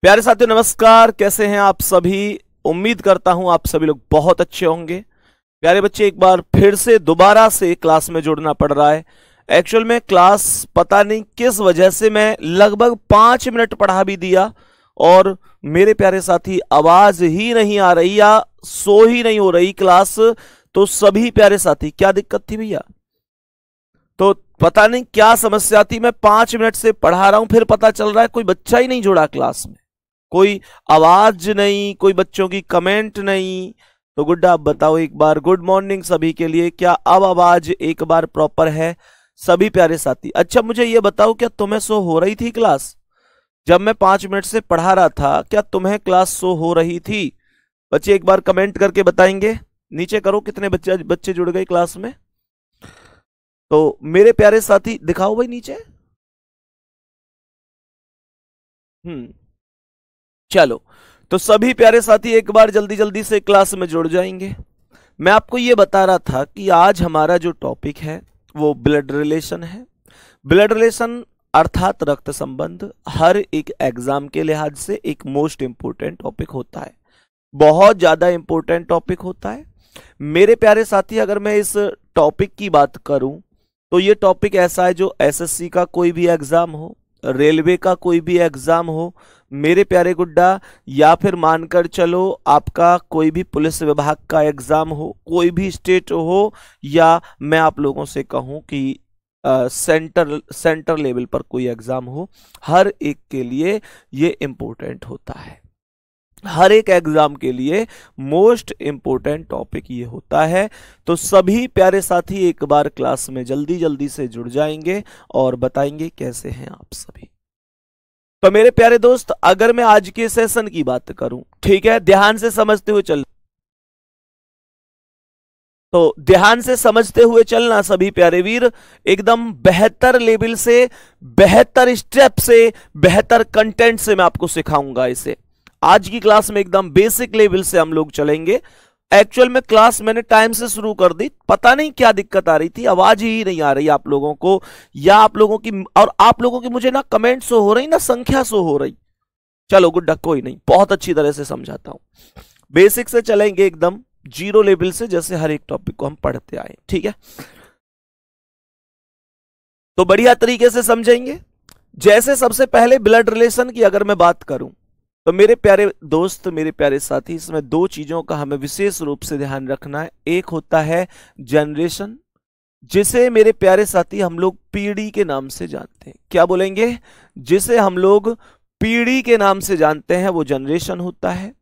प्यारे साथियों नमस्कार, कैसे हैं आप सभी। उम्मीद करता हूं आप सभी लोग बहुत अच्छे होंगे। प्यारे बच्चे, एक बार फिर से दोबारा से क्लास में जुड़ना पड़ रहा है। एक्चुअल में क्लास पता नहीं किस वजह से मैं लगभग 5 मिनट पढ़ा भी दिया और मेरे प्यारे साथी आवाज ही नहीं आ रही या सो ही नहीं हो रही क्लास। तो सभी प्यारे साथी, क्या दिक्कत थी भैया? तो पता नहीं क्या समस्या थी। मैं 5 मिनट से पढ़ा रहा हूं, फिर पता चल रहा है कोई बच्चा ही नहीं जुड़ा क्लास में, कोई आवाज नहीं, कोई बच्चों की कमेंट नहीं। तो गुड्डा आप बताओ एक बार। गुड मॉर्निंग सभी के लिए। क्या अब आवाज एक बार प्रॉपर है सभी प्यारे साथी? अच्छा मुझे ये बताओ, क्या तुम्हें शो हो रही थी क्लास जब मैं 5 मिनट से पढ़ा रहा था? क्या तुम्हें क्लास शो हो रही थी? बच्चे एक बार कमेंट करके बताएंगे। नीचे करो कितने बच्चे जुड़ गए क्लास में। तो मेरे प्यारे साथी दिखाओ भाई नीचे। चलो, तो सभी प्यारे साथी एक बार जल्दी जल्दी से क्लास में जुड़ जाएंगे। मैं आपको ये बता रहा था कि आज हमारा जो टॉपिक है वो ब्लड रिलेशन है। ब्लड रिलेशन अर्थात रक्त संबंध हर एक एग्जाम के लिहाज से एक मोस्ट इंपोर्टेंट टॉपिक होता है, बहुत ज्यादा इंपोर्टेंट टॉपिक होता है मेरे प्यारे साथी। अगर मैं इस टॉपिक की बात करूं तो ये टॉपिक ऐसा है जो एसएससी का कोई भी एग्जाम हो, रेलवे का कोई भी एग्जाम हो मेरे प्यारे गुड्डा, या फिर मानकर चलो आपका कोई भी पुलिस विभाग का एग्जाम हो, कोई स्टेट हो, या मैं आप लोगों से कहूं कि सेंटर लेवल पर कोई एग्जाम हो, हर एक के लिए ये इंपॉर्टेंट होता है। हर एक एग्जाम के लिए मोस्ट इंपोर्टेंट टॉपिक ये होता है। तो सभी प्यारे साथी एक बार क्लास में जल्दी जल्दी से जुड़ जाएंगे और बताएंगे कैसे हैं आप सभी। तो मेरे प्यारे दोस्त, अगर मैं आज के सेशन की बात करूं, ठीक है, ध्यान से समझते हुए चल, तो ध्यान से समझते हुए चलना सभी प्यारे वीर। एकदम बेहतर लेवल से, बेहतर स्टेप से, बेहतर कंटेंट से मैं आपको सिखाऊंगा इसे। आज की क्लास में एकदम बेसिक लेवल से हम लोग चलेंगे। एक्चुअल में क्लास मैंने टाइम से शुरू कर दी, पता नहीं क्या दिक्कत आ रही थी, आवाज ही नहीं आ रही आप लोगों को, या आप लोगों की, और आप लोगों की मुझे ना कमेंट शो हो रही ना संख्या शो हो रही। चलो गुड्डा कोई नहीं, बहुत अच्छी तरह से समझाता हूं। बेसिक से चलेंगे एकदम जीरो लेवल से, जैसे हर एक टॉपिक को हम पढ़ते आए, ठीक है। तो बढ़िया तरीके से समझेंगे। जैसे सबसे पहले ब्लड रिलेशन की अगर मैं बात करूं तो मेरे प्यारे दोस्त, मेरे प्यारे साथी, इसमें दो चीजों का हमें विशेष रूप से ध्यान रखना है। एक होता है जनरेशन, जिसे मेरे प्यारे साथी हम लोग पीढ़ी के नाम से जानते हैं। क्या बोलेंगे? जिसे हम लोग पीढ़ी के नाम से जानते हैं वो जनरेशन होता है।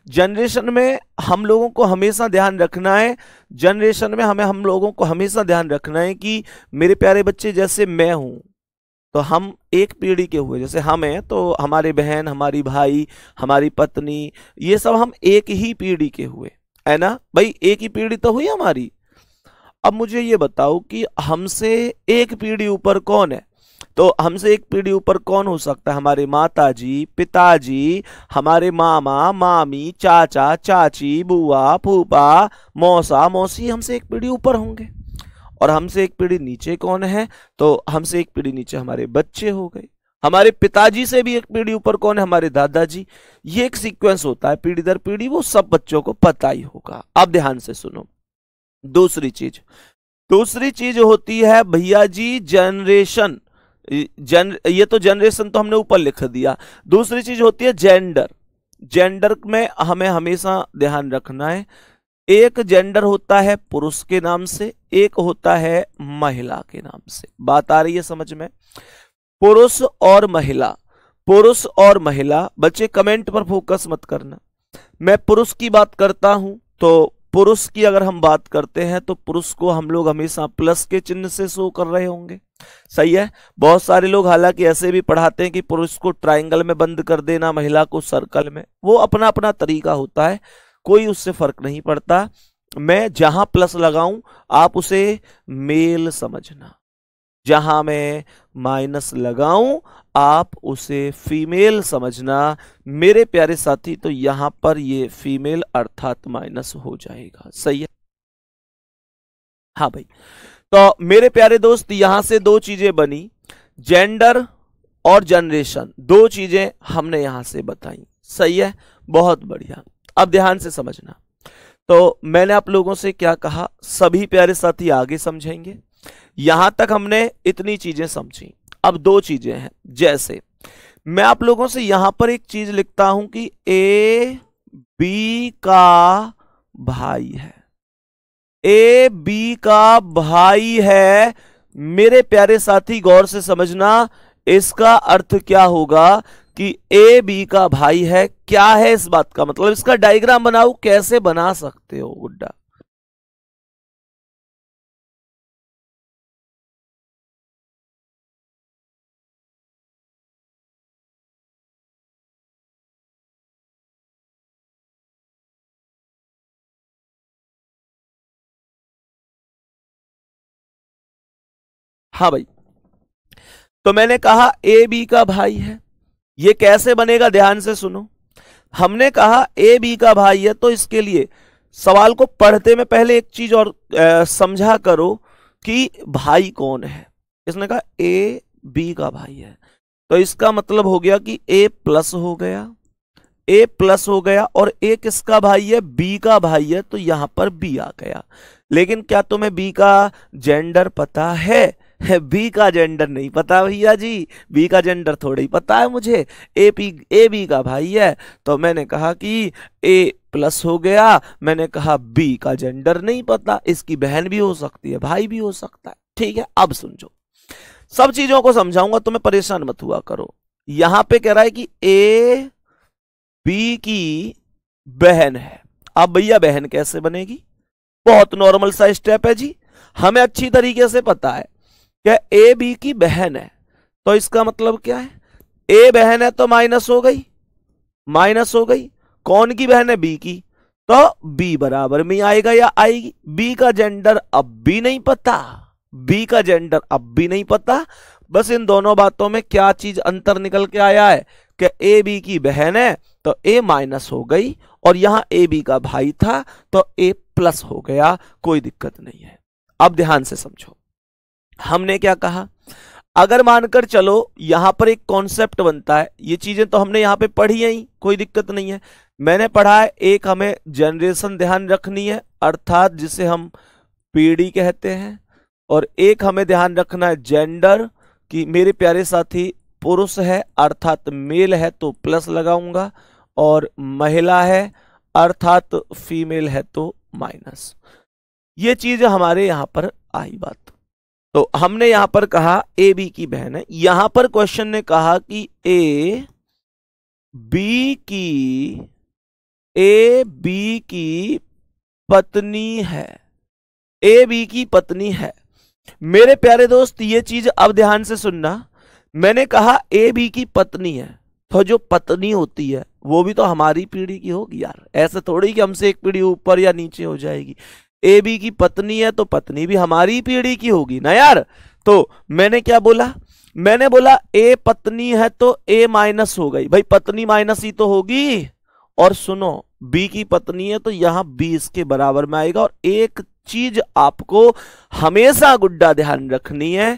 जनरेशन में हम लोगों को हमेशा ध्यान रखना है, जनरेशन में हम लोगों को हमेशा ध्यान रखना है कि मेरे प्यारे बच्चे, जैसे मैं हूं तो हम एक पीढ़ी के हुए, जैसे हम हैं तो हमारे बहन, हमारी भाई, हमारी पत्नी, ये सब हम एक ही पीढ़ी के हुए, है ना भाई? एक ही पीढ़ी तो हुई हमारी। अब मुझे ये बताओ कि हमसे एक पीढ़ी ऊपर कौन है? तो हमसे एक पीढ़ी ऊपर कौन हो सकता है? हमारे माताजी, पिताजी, हमारे मामा, मामी, चाचा, चाची, बुआ, फूफा, मौसा, मौसी, हमसे एक पीढ़ी ऊपर होंगे। और हमसे एक पीढ़ी नीचे कौन है? तो हमसे एक पीढ़ी नीचे हमारे बच्चे हो गए। हमारे पिताजी से भी एक पीढ़ी ऊपर कौन है? हमारे दादाजी। ये एक सीक्वेंस होता है पीढ़ी दर पीढ़ी, वो सब बच्चों को पता ही होगा। अब ध्यान से सुनो। दूसरी चीज होती है भैया जी जनरेशन। ये तो जनरेशन तो हमने ऊपर लिख दिया। दूसरी चीज होती है जेंडर। जेंडर में हमें हमेशा ध्यान रखना है, एक जेंडर होता है पुरुष के नाम से, एक होता है महिला के नाम से। बात आ रही है समझ में? पुरुष और महिला, पुरुष और महिला। बच्चे कमेंट पर फोकस मत करना। मैं पुरुष की बात करता हूं तो पुरुष की अगर हम बात करते हैं तो पुरुष को हम लोग हमेशा प्लस के चिन्ह से शो कर रहे होंगे, सही है। बहुत सारे लोग हालांकि ऐसे भी पढ़ाते हैं कि पुरुष को ट्रायंगल में बंद कर देना, महिला को सर्कल में। वो अपना अपना तरीका होता है, कोई उससे फर्क नहीं पड़ता। मैं जहां प्लस लगाऊं आप उसे मेल समझना, जहां मैं माइनस लगाऊं आप उसे फीमेल समझना मेरे प्यारे साथी। तो यहां पर ये फीमेल अर्थात माइनस हो जाएगा, सही है। हाँ भाई, तो मेरे प्यारे दोस्त यहां से दो चीजें बनी, जेंडर और जनरेशन, दो चीजें हमने यहां से बताई। सही है, बहुत बढ़िया। अब ध्यान से समझना। तो मैंने आप लोगों से क्या कहा, सभी प्यारे साथी आगे समझेंगे। यहां तक हमने इतनी चीजें समझी। अब दो चीजें हैं, जैसे मैं आप लोगों से यहां पर एक चीज लिखता हूं कि ए बी का भाई है, ए बी का भाई है। मेरे प्यारे साथी गौर से समझना, इसका अर्थ क्या होगा कि ए बी का भाई है। क्या है इस बात का मतलब, इसका डायग्राम बनाओ, कैसे बना सकते हो गुड्डा? हाँ भाई, तो मैंने कहा ए बी का भाई है, ये कैसे बनेगा ध्यान से सुनो। हमने कहा ए बी का भाई है, तो इसके लिए सवाल को पढ़ते में पहले एक चीज और समझा करो कि भाई कौन है। इसने कहा ए बी का भाई है, तो इसका मतलब हो गया कि ए प्लस हो गया, ए प्लस हो गया, और ए किसका भाई है, बी का भाई है, तो यहां पर बी आ गया। लेकिन क्या तुम्हें बी का जेंडर पता है? बी का जेंडर नहीं पता भैया जी, बी का जेंडर थोड़ा ही पता है मुझे। ए बी का भाई है, तो मैंने कहा कि ए प्लस हो गया। मैंने कहा बी का जेंडर नहीं पता, इसकी बहन भी हो सकती है, भाई भी हो सकता है। ठीक है, अब समझो, सब चीजों को समझाऊंगा, तुम्हें परेशान मत हुआ करो। यहां पे कह रहा है कि ए बी की बहन है। अब भैया बहन कैसे बनेगी? बहुत नॉर्मल सा स्टेप है जी, हमें अच्छी तरीके से पता है क्या ए बी की बहन है। तो इसका मतलब क्या है, ए बहन है तो माइनस हो गई, माइनस हो गई। कौन की बहन है? बी की, तो बी बराबर में आएगा या आएगी। बी का जेंडर अब भी नहीं पता, बी का जेंडर अब भी नहीं पता। बस इन दोनों बातों में क्या चीज अंतर निकल के आया है कि ए बी की बहन है तो ए माइनस हो गई, और यहां ए बी का भाई था तो ए प्लस हो गया, कोई दिक्कत नहीं है। अब ध्यान से समझो, हमने क्या कहा, अगर मानकर चलो यहां पर एक कॉन्सेप्ट बनता है, ये चीजें तो हमने यहां पे पढ़ी है ही, कोई दिक्कत नहीं है। मैंने पढ़ा है, एक हमें जनरेशन ध्यान रखनी है, अर्थात जिसे हम पीढ़ी कहते हैं, और एक हमें ध्यान रखना है जेंडर, कि मेरे प्यारे साथी पुरुष है अर्थात मेल है तो प्लस लगाऊंगा, और महिला है अर्थात फीमेल है तो माइनस। ये चीज हमारे यहां पर आई बात। तो हमने यहां पर कहा ए बी की बहन है, यहां पर क्वेश्चन ने कहा कि ए बी की पत्नी है, ए बी की पत्नी है। मेरे प्यारे दोस्त ये चीज अब ध्यान से सुनना, मैंने कहा ए बी की पत्नी है, तो जो पत्नी होती है वो भी तो हमारी पीढ़ी की होगी यार, ऐसे थोड़ी कि हमसे एक पीढ़ी ऊपर या नीचे हो जाएगी। ए बी की पत्नी है तो पत्नी भी हमारी पीढ़ी की होगी ना यार। तो मैंने क्या बोला, मैंने बोला ए पत्नी है तो ए माइनस हो गई, भाई पत्नी माइनस ही तो होगी। और सुनो, बी की पत्नी है तो यहां बी इसके बराबर में आएगा। और एक चीज आपको हमेशा गुड्डा ध्यान रखनी है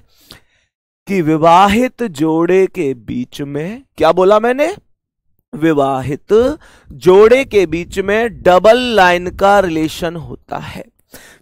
कि विवाहित जोड़े के बीच में, क्या बोला मैंने, विवाहित जोड़े के बीच में डबल लाइन का रिलेशन होता है।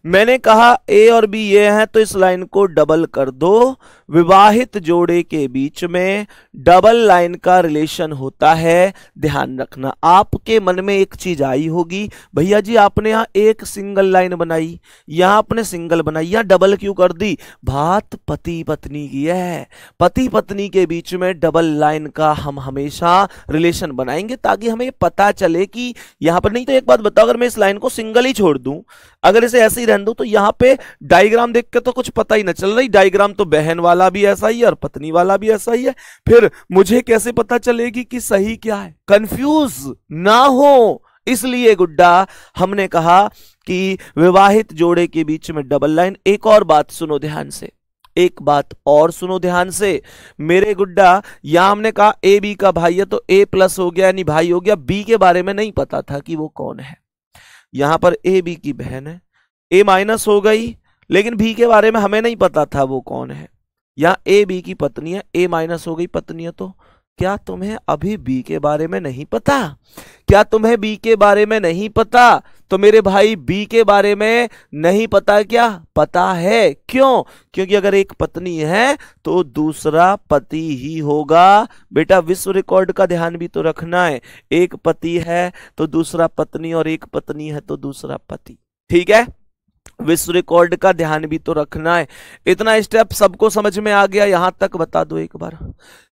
मैंने कहा ए और बी ये हैं तो इस लाइन को डबल कर दो। विवाहित जोड़े के बीच में डबल लाइन का रिलेशन होता है। ध्यान रखना, आपके मन में एक चीज आई होगी, भैया जी आपने यहां एक सिंगल लाइन बनाई, यहां आपने सिंगल बनाई, यहां डबल क्यों कर दी? बात पति पत्नी की है, पति पत्नी के बीच में डबल लाइन का हम हमेशा रिलेशन बनाएंगे ताकि हमें पता चले कि यहां पर, नहीं तो एक बात बताओ, अगर मैं इस लाइन को सिंगल ही छोड़ दूं, अगर इसे ऐसे ही रहने दूं, तो यहां पे डायग्राम देख के तो कुछ पता ही ना चल रही, डायग्राम तो बहन वाला भी ऐसा ही है और पत्नी वाला भी ऐसा ही है, फिर मुझे कैसे पता चलेगी कि सही क्या है? कंफ्यूज ना हो, इसलिए गुड्डा हमने कहा कि विवाहित जोड़े के बीच में डबल लाइन। एक और बात सुनो ध्यान से, एक बात और सुनो ध्यान से मेरे गुड्डा, यहां हमने कहा ए बी का भाई है तो ए प्लस हो गया यानी भाई हो गया। बी के बारे में नहीं पता था कि वो कौन है, यहां पर ए बी की बहन है, ए माइनस हो गई, लेकिन बी के बारे में हमें नहीं पता था वो कौन है। यहाँ ए बी की पत्नी है, ए माइनस हो गई पत्नी है। तो क्या तुम्हें अभी बी के बारे में नहीं पता? क्या तुम्हें बी के बारे में नहीं पता? तो मेरे भाई बी के बारे में नहीं पता, क्या पता है? क्यों? क्योंकि अगर एक पत्नी है तो दूसरा पति ही होगा। बेटा विश्व रिकॉर्ड का ध्यान भी तो रखना है। एक पति है तो दूसरा पत्नी, और एक पत्नी है तो दूसरा पति। ठीक है, विश्व रिकॉर्ड का ध्यान भी तो रखना है। इतना स्टेप सबको समझ में आ गया? यहां तक बता दो एक बार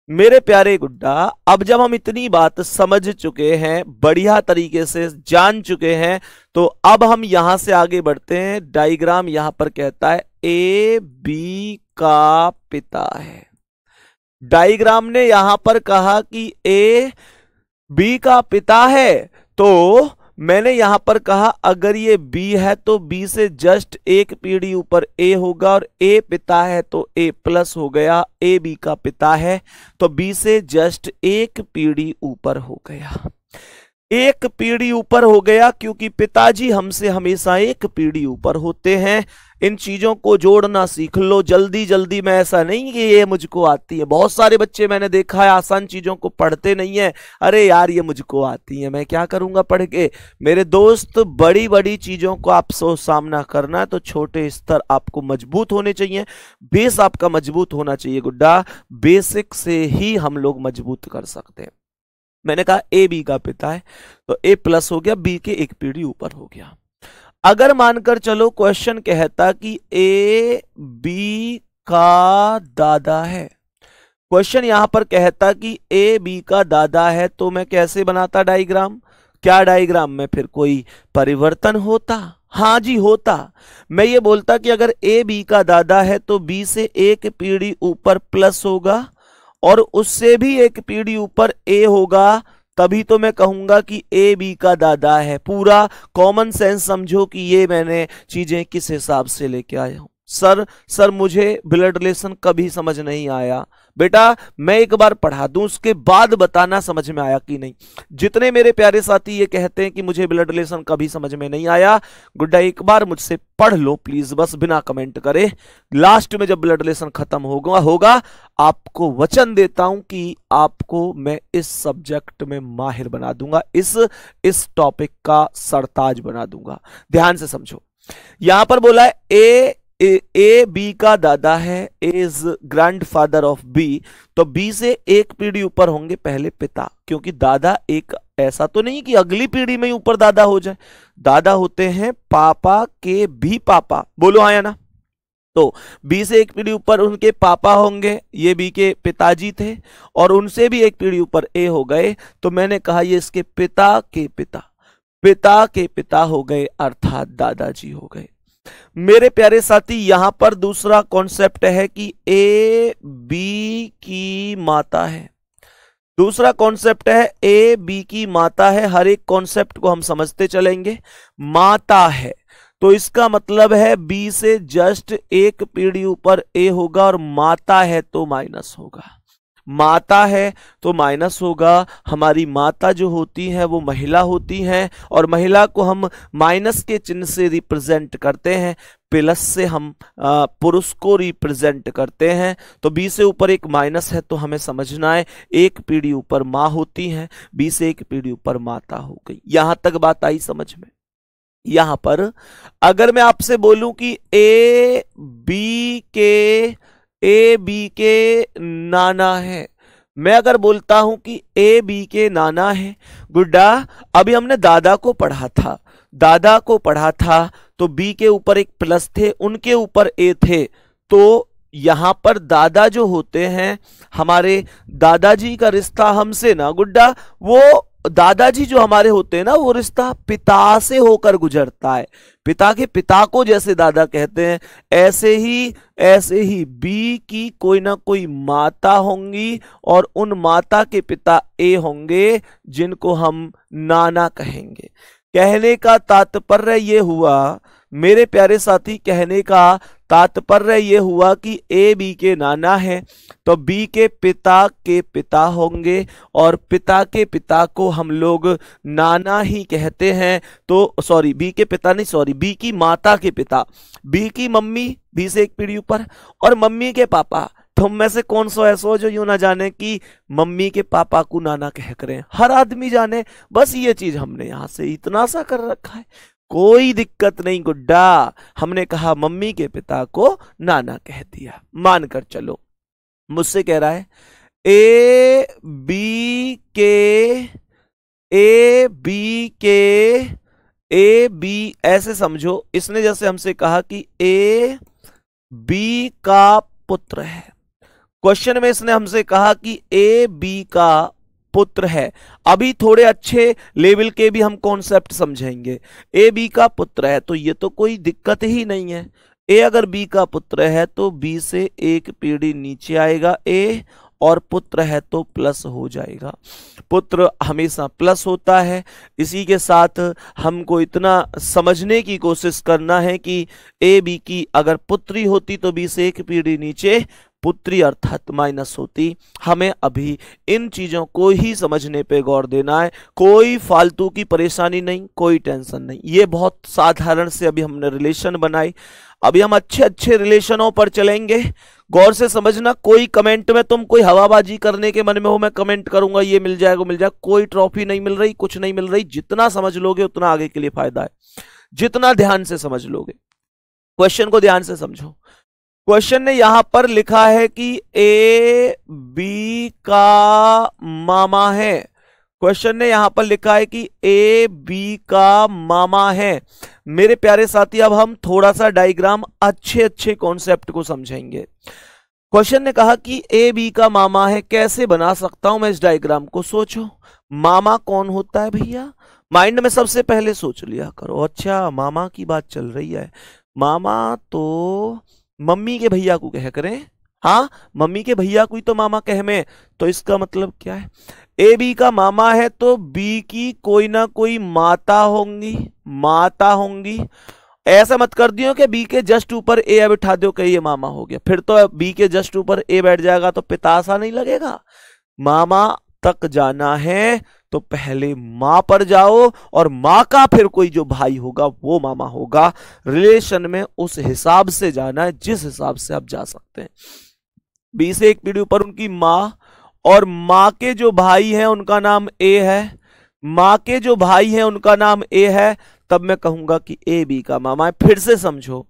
मेरे प्यारे गुड्डा। अब जब हम इतनी बात समझ चुके हैं, बढ़िया तरीके से जान चुके हैं, तो अब हम यहां से आगे बढ़ते हैं। डायग्राम यहां पर कहता है ए बी का पिता है। डायग्राम ने यहां पर कहा कि ए बी का पिता है, तो मैंने यहां पर कहा अगर ये B है तो B से जस्ट एक पीढ़ी ऊपर A होगा, और A पिता है तो A प्लस हो गया। A B का पिता है तो B से जस्ट एक पीढ़ी ऊपर हो गया। एक पीढ़ी ऊपर हो गया क्योंकि पिताजी हमसे हमेशा एक पीढ़ी ऊपर होते हैं। इन चीजों को जोड़ना सीख लो जल्दी जल्दी में। ऐसा नहीं कि ये मुझको आती है, बहुत सारे बच्चे मैंने देखा है आसान चीजों को पढ़ते नहीं है। अरे यार ये मुझको आती है, मैं क्या करूंगा पढ़ के। मेरे दोस्त बड़ी बड़ी चीजों को आपको सामना करना है तो छोटे स्तर आपको मजबूत होने चाहिए, बेस आपका मजबूत होना चाहिए गुड्डा। बेसिक से ही हम लोग मजबूत कर सकते हैं। मैंने कहा ए बी का पिता है तो ए प्लस हो गया, बी के एक पीढ़ी ऊपर हो गया। अगर मानकर चलो क्वेश्चन कहता कि ए बी का दादा है, क्वेश्चन यहां पर कहता कि ए बी का दादा है, तो मैं कैसे बनाता डायग्राम? क्या डायग्राम में फिर कोई परिवर्तन होता? हाँ जी होता। मैं ये बोलता कि अगर ए बी का दादा है तो बी से एक पीढ़ी ऊपर प्लस होगा और उससे भी एक पीढ़ी ऊपर ए होगा, तभी तो मैं कहूंगा कि ए बी का दादा है। पूरा कॉमन सेंस समझो कि ये मैंने चीजें किस हिसाब से लेके आया हूं। सर मुझे ब्लड रिलेशन कभी समझ नहीं आया। बेटा मैं एक बार पढ़ा दूं उसके बाद बताना समझ में आया कि नहीं। जितने मेरे प्यारे साथी ये कहते हैं कि मुझे ब्लड रिलेशन कभी समझ में नहीं आया, गुड्डा एक बार मुझसे पढ़ लो प्लीज, बस बिना कमेंट करे। लास्ट में जब ब्लड रिलेशन खत्म होगा आपको वचन देता हूं कि आपको मैं इस सब्जेक्ट में माहिर बना दूंगा, इस टॉपिक का सरताज बना दूंगा। ध्यान से समझो, यहां पर बोला है ए बी का दादा है, ए इज ग्रैंडफादर ऑफ बी, तो बी से एक पीढ़ी ऊपर होंगे पहले पिता, क्योंकि दादा एक ऐसा तो नहीं कि अगली पीढ़ी में ही ऊपर दादा हो जाए। दादा होते हैं पापा के भी पापा, बोलो हाँ या ना। तो बी से एक पीढ़ी ऊपर उनके पापा होंगे, ये बी के पिताजी थे, और उनसे भी एक पीढ़ी ऊपर ए हो गए, तो मैंने कहा ये इसके पिता के पिता हो गए, अर्थात दादाजी हो गए। मेरे प्यारे साथी यहां पर दूसरा कॉन्सेप्ट है कि ए बी की माता है। दूसरा कॉन्सेप्ट है ए बी की माता है। हर एक कॉन्सेप्ट को हम समझते चलेंगे। माता है तो इसका मतलब है बी से जस्ट एक पीढ़ी ऊपर ए होगा, और माता है तो माइनस होगा। माता है तो माइनस होगा। हमारी माता जो होती है वो महिला होती हैं, और महिला को हम माइनस के चिन्ह से रिप्रेजेंट करते हैं, प्लस से हम पुरुष को रिप्रेजेंट करते हैं। तो बी से ऊपर एक माइनस है तो हमें समझना है एक पीढ़ी ऊपर माँ होती है, बी से एक पीढ़ी ऊपर माता हो गई। यहां तक बात आई समझ में? यहां पर अगर मैं आपसे बोलूं कि ए बी के नाना है, मैं अगर बोलता हूं कि ए बी के नाना है, गुड्डा अभी हमने दादा को पढ़ा था तो बी के ऊपर एक प्लस थे, उनके ऊपर ए थे, तो यहां पर दादा जो होते हैं, हमारे दादाजी का रिश्ता हमसे ना गुड्डा, वो दादाजी जो हमारे होते हैं ना, वो रिश्ता पिता से होकर गुजरता है। पिता के पिता को जैसे दादा कहते हैं, ऐसे ही बी की कोई ना कोई माता होंगी, और उन माता के पिता ए होंगे जिनको हम नाना कहेंगे। कहने का तात्पर्य ये हुआ मेरे प्यारे साथी, कहने का तात्पर्य ये हुआ कि ए बी के नाना है तो बी के पिता होंगे, और पिता के पिता को हम लोग नाना ही कहते हैं। तो सॉरी बी के पिता नहीं, सॉरी बी की माता के पिता, बी की मम्मी बी से एक पीढ़ी ऊपर, और मम्मी के पापा तुम में से कौन सा ऐसा हो जो यूं ना जाने कि मम्मी के पापा को नाना कह करें? हर आदमी जाने, बस ये चीज हमने यहां से इतना सा कर रखा है। कोई दिक्कत नहीं गुड्डा, हमने कहा मम्मी के पिता को नाना कह दिया, मानकर चलो। मुझसे कह रहा है ए बी के ऐसे समझो, इसने जैसे हमसे कहा कि ए बी का पुत्र है। क्वेश्चन में इसने हमसे कहा कि ए बी का पुत्र है। अभी थोड़े अच्छे लेवल के भी हम कॉन्सेप्ट समझेंगे। ए बी का पुत्र है तो ये तो कोई दिक्कत ही नहीं है। ए अगर बी का पुत्र है तो बी से एक पीढ़ी नीचे आएगा ए, और पुत्र है तो प्लस हो जाएगा। पुत्र हमेशा प्लस होता है। इसी के साथ हमको इतना समझने की कोशिश करना है कि ए बी की अगर पुत्री होती तो बी से एक पीढ़ी नीचे पुत्री अर्थात माइनस होती। हमें अभी इन चीजों को ही समझने पे गौर देना है, कोई फालतू की परेशानी नहीं, कोई टेंशन नहीं। ये बहुत साधारण से अभी हमने रिलेशन बनाई, अभी हम अच्छे अच्छे रिलेशनों पर चलेंगे। गौर से समझना, कोई कमेंट में तुम कोई हवाबाजी करने के मन में हो मैं कमेंट करूंगा ये मिल जाएगा मिल जाएगा, कोई ट्रॉफी नहीं मिल रही, कुछ नहीं मिल रही। जितना समझ लोगे उतना आगे के लिए फायदा है, जितना ध्यान से समझ लोगे। क्वेश्चन को ध्यान से समझो। क्वेश्चन ने यहां पर लिखा है कि ए बी का मामा है। क्वेश्चन ने यहां पर लिखा है कि ए बी का मामा है। मेरे प्यारे साथी, अब हम थोड़ा सा डायग्राम अच्छे अच्छे कॉन्सेप्ट को समझेंगे। क्वेश्चन ने कहा कि ए बी का मामा है, कैसे बना सकता हूं मैं इस डायग्राम को? सोचो, मामा कौन होता है भैया? माइंड में सबसे पहले सोच लिया करो। अच्छा, मामा की बात चल रही है, मामा तो मम्मी के भैया को कह करें। हाँ, मम्मी के भैया को ही तो मामा कह में, तो इसका मतलब क्या है? ए बी का मामा है तो बी की कोई ना कोई माता होंगी। ऐसा मत कर दियो कि बी के जस्ट ऊपर ए बिठा दो कि ये मामा हो गया, फिर तो बी के जस्ट ऊपर ए बैठ जाएगा तो पिता सा नहीं लगेगा। मामा तक जाना है तो पहले मां पर जाओ, और मां का फिर कोई जो भाई होगा वो मामा होगा। रिलेशन में उस हिसाब से जाना है जिस हिसाब से आप जा सकते हैं। बी से एक पीढ़ी ऊपर उनकी मां, और मां के जो भाई हैं उनका नाम ए है, मां के जो भाई हैं उनका नाम ए है, तब मैं कहूंगा कि ए बी का मामा है। फिर से समझो,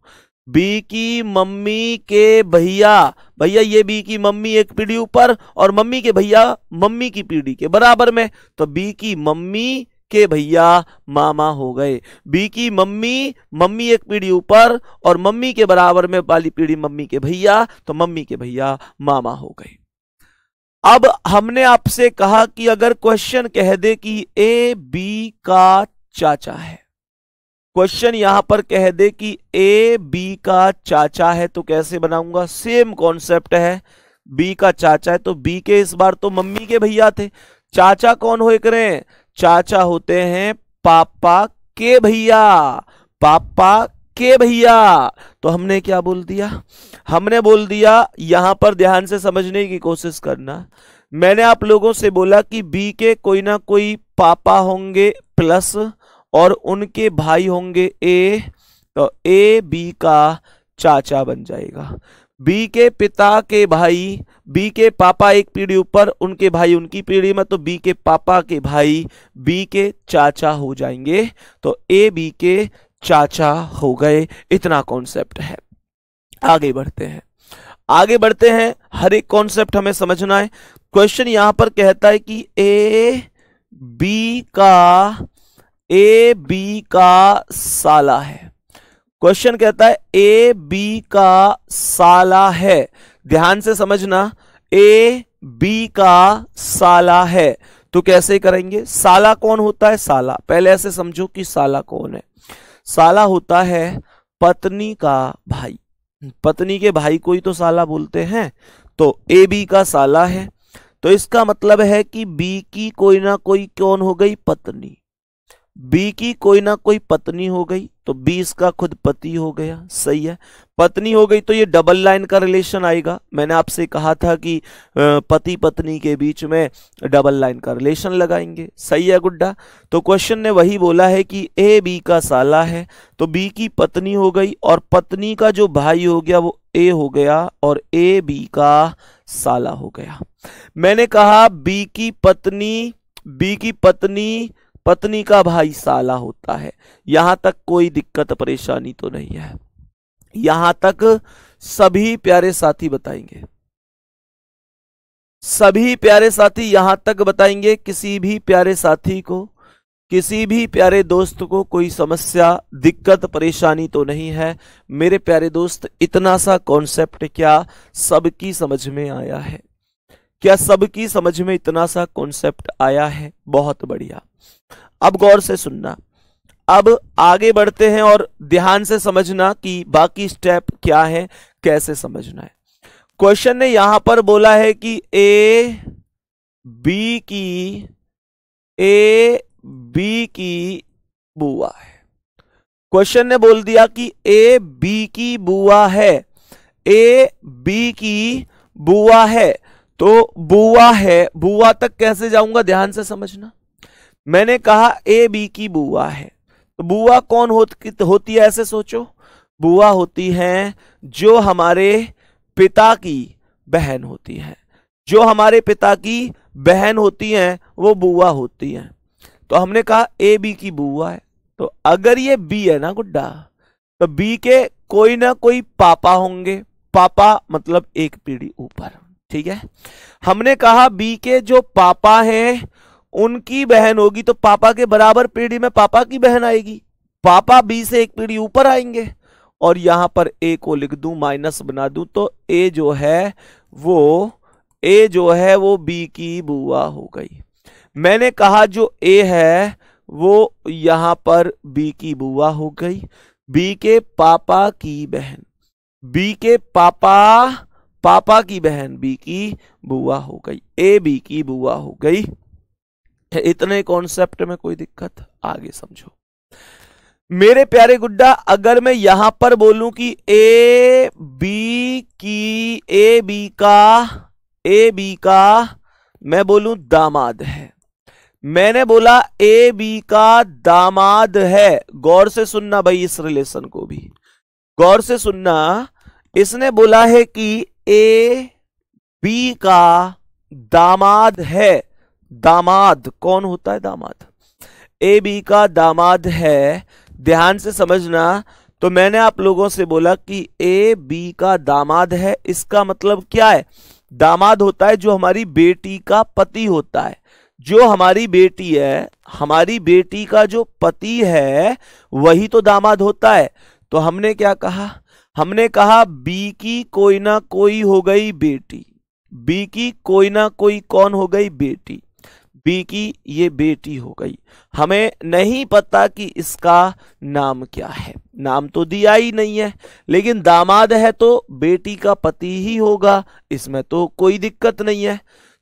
बी की मम्मी के भैया ये बी की मम्मी एक पीढ़ी ऊपर और मम्मी के भैया मम्मी की पीढ़ी के बराबर में, तो बी की मम्मी के भैया मामा हो गए। बी की मम्मी एक पीढ़ी ऊपर और मम्मी के बराबर में वाली पीढ़ी मम्मी के भैया, तो मम्मी के भैया मामा हो गए। अब हमने आपसे कहा कि अगर क्वेश्चन कह दे कि ए बी का चाचा है, क्वेश्चन यहां पर कह दे कि ए बी का चाचा है, तो कैसे बनाऊंगा? सेम कॉन्सेप्ट है, बी का चाचा है तो बी के इस बार तो मम्मी के भैया थे, चाचा कौन हो करें? चाचा होते हैं पापा के भैया। तो हमने क्या बोल दिया? हमने बोल दिया, यहां पर ध्यान से समझने की कोशिश करना। मैंने आप लोगों से बोला कि बी के कोई ना कोई पापा होंगे प्लस और उनके भाई होंगे ए, तो ए बी का चाचा बन जाएगा। बी के पिता के भाई, बी के पापा एक पीढ़ी ऊपर उनके भाई उनकी पीढ़ी में, तो बी के पापा के भाई बी के चाचा हो जाएंगे, तो ए बी के चाचा हो गए। इतना कॉन्सेप्ट है। आगे बढ़ते हैं, हर एक कॉन्सेप्ट हमें समझना है। क्वेश्चन यहां पर कहता है कि ए बी का साला है। क्वेश्चन कहता है ए बी का साला है। ध्यान से समझना, ए बी का साला है तो कैसे करेंगे? साला कौन होता है? साला पहले ऐसे समझो कि साला कौन है। साला होता है पत्नी का भाई, पत्नी के भाई को ही तो साला बोलते हैं। तो ए बी का साला है, तो इसका मतलब है कि बी की कोई ना कोई कौन हो गई? पत्नी। बी की कोई ना कोई पत्नी हो गई, तो बी इसका खुद पति हो गया। सही है, पत्नी हो गई तो ये डबल लाइन का रिलेशन आएगा। मैंने आपसे कहा था कि पति पत्नी के बीच में डबल लाइन का रिलेशन लगाएंगे। सही है गुड्डा? तो क्वेश्चन ने वही बोला है कि ए बी का साला है, तो बी की पत्नी हो गई और पत्नी का जो भाई हो गया वो ए हो गया और ए बी का साला हो गया। मैंने कहा बी की पत्नी का भाई साला होता है। यहां तक कोई दिक्कत परेशानी तो नहीं है, यहां तक सभी प्यारे साथी बताएंगे, सभी प्यारे साथी यहां तक बताएंगे। किसी भी प्यारे साथी को, किसी भी प्यारे दोस्त को कोई समस्या दिक्कत परेशानी तो नहीं है। मेरे प्यारे दोस्त, इतना सा कॉन्सेप्ट क्या सबकी समझ में आया है? क्या सबकी समझ में इतना सा कॉन्सेप्ट आया है? बहुत बढ़िया। अब गौर से सुनना, अब आगे बढ़ते हैं और ध्यान से समझना कि बाकी स्टेप क्या है, कैसे समझना है। क्वेश्चन ने यहां पर बोला है कि ए बी की बुआ है। क्वेश्चन ने बोल दिया कि ए बी की बुआ है, ए बी की बुआ है। तो बुआ है, बुआ तक कैसे जाऊंगा ध्यान से समझना। मैंने कहा ए बी की बुआ है, तो बुआ कौन होती है? ऐसे सोचो, बुआ होती हैं जो हमारे पिता की बहन होती है, जो हमारे पिता की बहन होती हैं वो बुआ होती हैं। तो हमने कहा ए बी की बुआ है, तो अगर ये बी है ना गुड्डा, तो बी के कोई ना कोई पापा होंगे, पापा मतलब एक पीढ़ी ऊपर, ठीक है। हमने कहा बी के जो पापा हैं उनकी बहन होगी, तो पापा के बराबर पीढ़ी में पापा की बहन आएगी, पापा बी से एक पीढ़ी ऊपर आएंगे। और यहां पर ए को लिख दूं, माइनस बना दूं, तो ए जो है वो बी की बुआ हो गई। मैंने कहा जो ए है वो यहां पर बी की बुआ हो गई, बी के पापा की बहन, बी के पापा की बहन बी की बुआ हो गई, ए बी की बुआ हो गई। इतने कॉन्सेप्ट में कोई दिक्कत? आगे समझो मेरे प्यारे गुड्डा। अगर मैं यहां पर बोलूं कि ए बी का मैं बोलूं दामाद है, मैंने बोला ए बी का दामाद है। गौर से सुनना भाई, इस रिलेशन को भी गौर से सुनना। इसने बोला है कि ए बी का दामाद है। दामाद कौन होता है? दामाद ए बी का दामाद है, ध्यान से समझना। तो मैंने आप लोगों से बोला कि ए बी का दामाद है, इसका मतलब क्या है? दामाद होता है जो हमारी बेटी का पति होता है, जो हमारी बेटी है, हमारी बेटी का जो पति है वही तो दामाद होता है। तो हमने क्या कहा? हमने कहा बी की कोई ना कोई हो गई बेटी, बी की कोई ना कोई कौन हो गई? बेटी, बी की ये बेटी हो गई। हमें नहीं पता कि इसका नाम क्या है, नाम तो दिया ही नहीं है, लेकिन दामाद है तो बेटी का पति ही होगा, इसमें तो कोई दिक्कत नहीं है।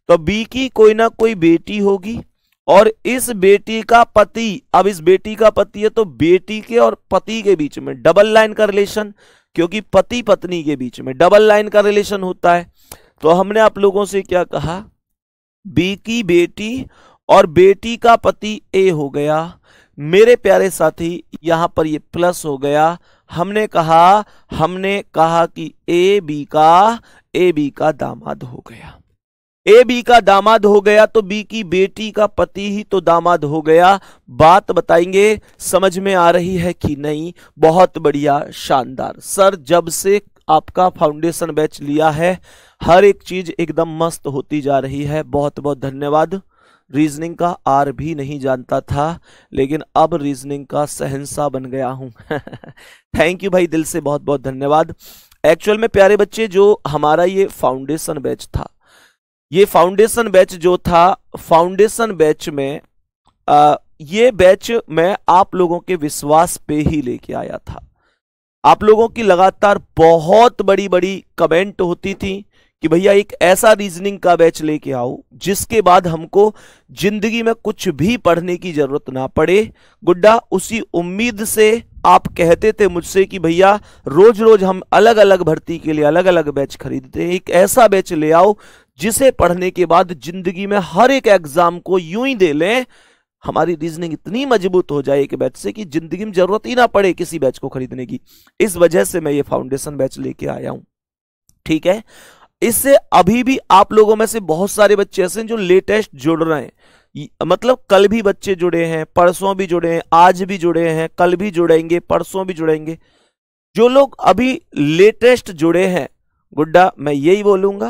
तो बी की कोई ना कोई बेटी होगी और इस बेटी का पति, अब इस बेटी का पति है तो बेटी के और पति के बीच में डबल लाइन का रिलेशन, क्योंकि पति पत्नी के बीच में डबल लाइन का रिलेशन होता है। तो हमने आप लोगों से क्या कहा? बी की बेटी और बेटी का पति ए हो गया। मेरे प्यारे साथी यहां पर ये प्लस हो गया। हमने कहा कि ए बी का दामाद हो गया, ए बी का दामाद हो गया, तो बी की बेटी का पति ही तो दामाद हो गया। बात बताएंगे समझ में आ रही है कि नहीं? बहुत बढ़िया, शानदार। सर जब से आपका फाउंडेशन बैच लिया है हर एक चीज एकदम मस्त होती जा रही है, बहुत बहुत धन्यवाद। रीजनिंग का आर भी नहीं जानता था, लेकिन अब रीजनिंग का शहंशाह बन गया हूं। थैंक यू भाई, दिल से बहुत बहुत धन्यवाद। एक्चुअल में प्यारे बच्चे, जो हमारा ये फाउंडेशन बैच था, ये फाउंडेशन बैच जो था, फाउंडेशन बैच में ये बैच मैं आप लोगों के विश्वास पे ही लेके आया था। आप लोगों की लगातार बहुत बड़ी बड़ी कमेंट होती थी कि भैया एक ऐसा रीजनिंग का बैच लेके आओ जिसके बाद हमको जिंदगी में कुछ भी पढ़ने की जरूरत ना पड़े। गुड्डा, उसी उम्मीद से आप कहते थे मुझसे कि भैया रोज रोज हम अलग अलग भर्ती के लिए अलग अलग बैच खरीदते हैं, एक ऐसा बैच ले आओ जिसे पढ़ने के बाद जिंदगी में हर एक एग्जाम को यूं ही दे लें, हमारी रीजनिंग इतनी मजबूत हो जाए एक बैच से कि जिंदगी में जरूरत ही ना पड़े किसी बैच को खरीदने की। इस वजह से मैं ये फाउंडेशन बैच लेके आया हूं। ठीक है। इससे अभी भी आप लोगों में से बहुत सारे बच्चे ऐसे हैं जो लेटेस्ट जुड़ रहे हैं, मतलब कल भी बच्चे जुड़े हैं, परसों भी जुड़े हैं, आज भी जुड़े हैं, कल भी जुड़ेंगे, परसों भी जुड़ेंगे। जो लोग अभी लेटेस्ट जुड़े हैं गुड्डा, मैं यही बोलूंगा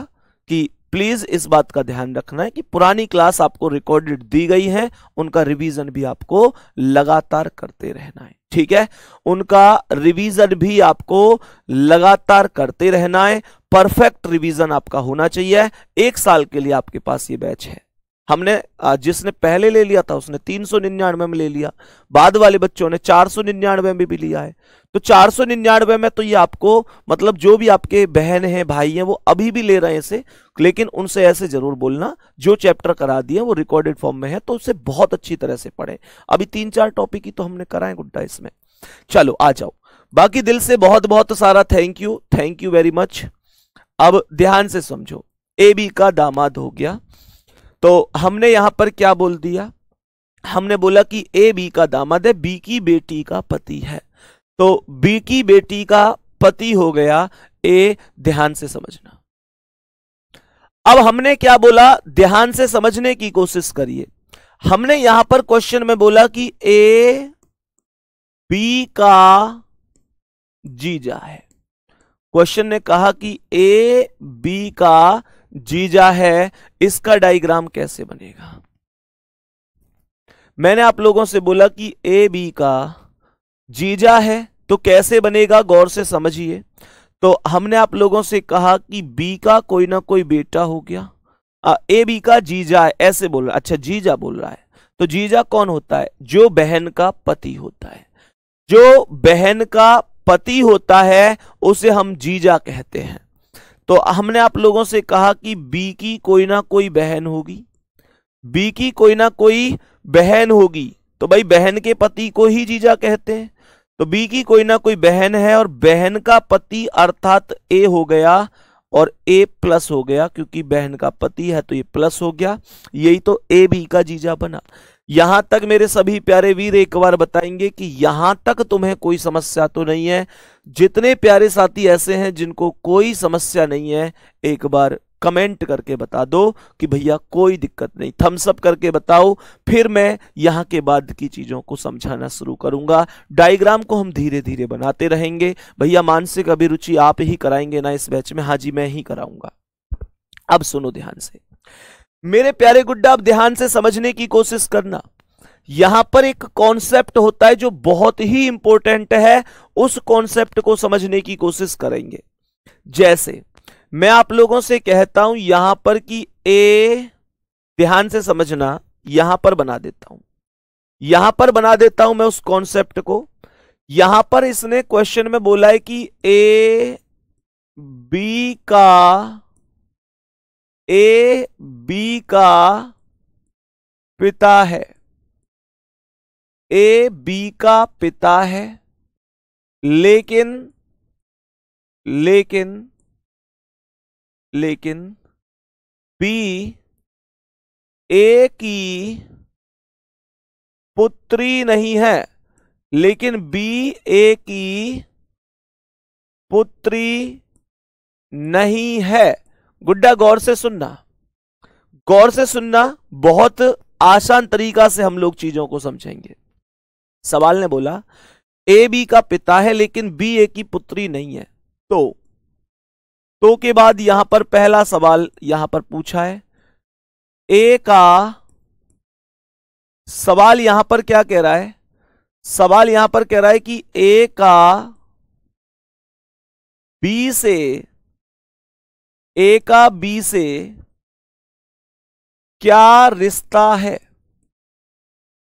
कि प्लीज इस बात का ध्यान रखना है कि पुरानी क्लास आपको रिकॉर्डेड दी गई है, उनका रिवीजन भी आपको लगातार करते रहना है। ठीक है, उनका रिवीजन भी आपको लगातार करते रहना है। परफेक्ट रिवीजन आपका होना चाहिए। 1 साल के लिए आपके पास ये बैच है। हमने जिसने पहले ले लिया था उसने 399 में ले लिया, बाद वाले बच्चों ने 499 में भी लिया है। तो 499 में तो ये आपको, मतलब जो भी आपके बहन हैं भाई हैं वो अभी भी ले रहे हैं इसे, लेकिन उनसे ऐसे जरूर बोलना जो चैप्टर करा दिए वो रिकॉर्डेड फॉर्म में है तो उसे बहुत अच्छी तरह से पढ़ें। अभी 3-4 टॉपिक ही तो हमने कराए गुड्डा इसमें। चलो आ जाओ, बाकी दिल से बहुत बहुत सारा थैंक यू वेरी मच। अब ध्यान से समझो, ए बी का दामाद हो गया, तो हमने यहां पर क्या बोल दिया, हमने बोला कि ए बी का दामाद है, बी की बेटी का पति है, तो बी की बेटी का पति हो गया ए। ध्यान से समझना। अब हमने क्या बोला, ध्यान से समझने की कोशिश करिए। हमने यहां पर क्वेश्चन में बोला कि ए बी का जीजा है। क्वेश्चन ने कहा कि ए बी का जीजा है, इसका डायग्राम कैसे बनेगा। मैंने आप लोगों से बोला कि ए बी का जीजा है तो कैसे बनेगा, गौर से समझिए। तो हमने आप लोगों से कहा कि बी का कोई ना कोई बेटा हो गया, ए बी का जीजा है, ऐसे बोल रहा है। अच्छा, जीजा बोल रहा है, तो जीजा कौन होता है, जो बहन का पति होता है। जो बहन का पति होता है उसे हम जीजा कहते हैं। तो हमने आप लोगों से कहा कि बी की कोई ना कोई बहन होगी, बी की कोई ना कोई बहन होगी, तो भाई बहन के पति को ही जीजा कहते हैं। तो बी की कोई ना कोई बहन है और बहन का पति अर्थात ए हो गया और ए प्लस हो गया, क्योंकि बहन का पति है तो ये प्लस हो गया, यही तो ए बी का जीजा बना। यहां तक मेरे सभी प्यारे वीर एक बार बताएंगे कि यहां तक तुम्हें कोई समस्या तो नहीं है। जितने प्यारे साथी ऐसे हैं जिनको कोई समस्या नहीं है, एक बार कमेंट करके बता दो कि भैया कोई दिक्कत नहीं, थम्स अप करके बताओ, फिर मैं यहां के बाद की चीजों को समझाना शुरू करूंगा। डायग्राम को हम धीरे धीरे बनाते रहेंगे। भैया मानसिक अभिरुचि आप ही कराएंगे ना इस बैच में? हाँ जी, मैं ही कराऊंगा। अब सुनो ध्यान से मेरे प्यारे गुड्डा, अब ध्यान से समझने की कोशिश करना। यहां पर एक कॉन्सेप्ट होता है जो बहुत ही इंपॉर्टेंट है, उस कॉन्सेप्ट को समझने की कोशिश करेंगे। जैसे मैं आप लोगों से कहता हूं यहां पर कि ए, ध्यान से समझना, यहां पर बना देता हूं, यहां पर बना देता हूं मैं उस कॉन्सेप्ट को। यहां पर इसने क्वेश्चन में बोला है कि ए बी का पिता है, ए बी का पिता है, लेकिन बी ए की पुत्री नहीं है, लेकिन बी ए की पुत्री नहीं है। गुड्डा गौर से सुनना, गौर से सुनना, बहुत आसान तरीका से हम लोग चीजों को समझेंगे। सवाल ने बोला ए बी का पिता है लेकिन बी ए की पुत्री नहीं है, तो के बाद यहां पर पहला सवाल यहां पर पूछा है, ए का सवाल यहां पर क्या कह रहा है, सवाल यहां पर कह रहा है कि ए का बी से क्या रिश्ता है।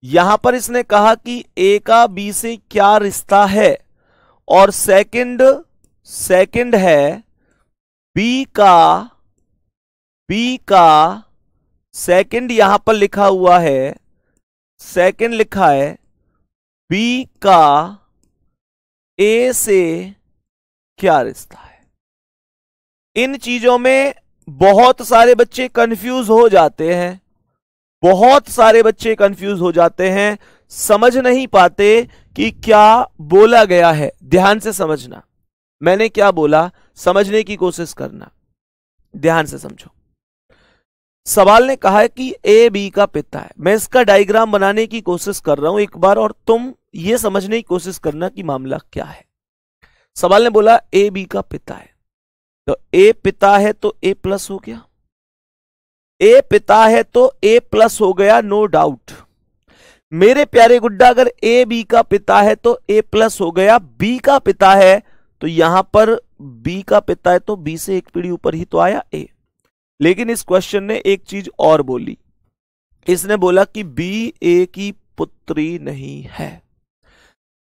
यहां पर इसने कहा कि ए का बी से क्या रिश्ता है, और सेकंड है बी का सेकंड यहां पर लिखा हुआ है, सेकंड लिखा है बी का ए से क्या रिश्ता है। इन चीजों में बहुत सारे बच्चे कंफ्यूज हो जाते हैं, बहुत सारे बच्चे कंफ्यूज हो जाते हैं, समझ नहीं पाते कि क्या बोला गया है। ध्यान से समझना, मैंने क्या बोला, समझने की कोशिश करना, ध्यान से समझो। सवाल ने कहा है कि ए बी का पिता है। मैं इसका डायग्राम बनाने की कोशिश कर रहा हूं एक बार, और तुम ये समझने की कोशिश करना कि मामला क्या है। सवाल ने बोला ए बी का पिता है, तो ए पिता है तो ए प्लस हो गया, ए पिता है तो ए प्लस हो गया, नो डाउट। मेरे प्यारे गुड्डा, अगर ए बी का पिता है तो ए प्लस हो गया, बी का पिता है तो यहां पर बी का पिता है तो बी से एक पीढ़ी ऊपर ही तो आया ए। लेकिन इस क्वेश्चन ने एक चीज और बोली, इसने बोला कि बी ए की पुत्री नहीं है।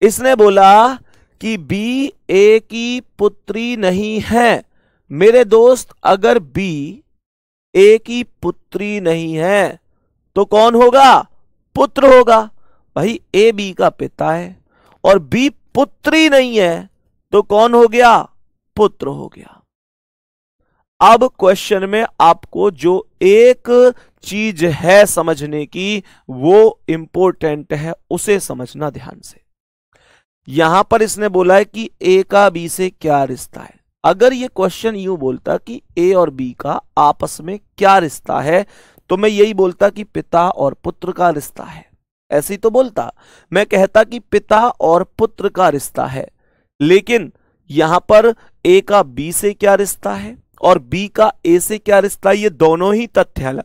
इसने बोला कि बी ए की पुत्री नहीं है। मेरे दोस्त, अगर बी ए की पुत्री नहीं है तो कौन होगा? पुत्र होगा। भाई ए बी का पिता है और बी पुत्री नहीं है तो कौन हो गया? पुत्र हो गया। अब क्वेश्चन में आपको जो एक चीज है समझने की, वो इंपॉर्टेंट है, उसे समझना ध्यान से। यहां पर इसने बोला है कि ए का बी से क्या रिश्ता है। अगर ये क्वेश्चन यूं बोलता कि ए और बी का आपस में क्या रिश्ता है, तो मैं यही बोलता कि पिता और पुत्र का रिश्ता है। ऐसे ही तो बोलता, मैं कहता कि पिता और पुत्र का रिश्ता है। लेकिन यहां पर ए का बी से क्या रिश्ता है और बी का ए से क्या रिश्ता है, ये दोनों ही तथ्य अलग।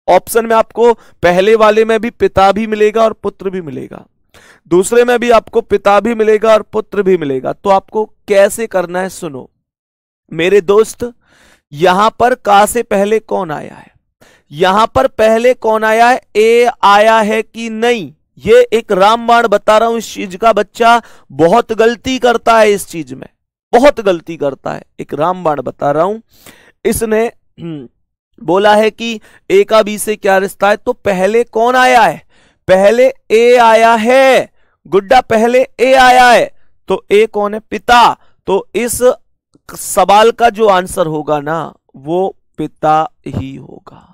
ऑप्शन में आपको पहले वाले में भी पिता भी मिलेगा और पुत्र भी मिलेगा, दूसरे में भी आपको पिता भी मिलेगा और पुत्र भी मिलेगा। तो आपको कैसे करना है, सुनो मेरे दोस्त। यहां पर का से पहले कौन आया है? यहां पर पहले कौन आया है? ए आया है कि नहीं? ये एक रामबाण बता रहा हूं। इस चीज का बच्चा बहुत गलती करता है, इस चीज में बहुत गलती करता है। एक रामबाण बता रहा हूं। इसने बोला है कि ए का बी से क्या रिश्ता है, तो पहले कौन आया है? पहले ए आया है गुड्डा, पहले ए आया है। तो ए कौन है? पिता। तो इस सवाल का जो आंसर होगा ना, वो पिता ही होगा,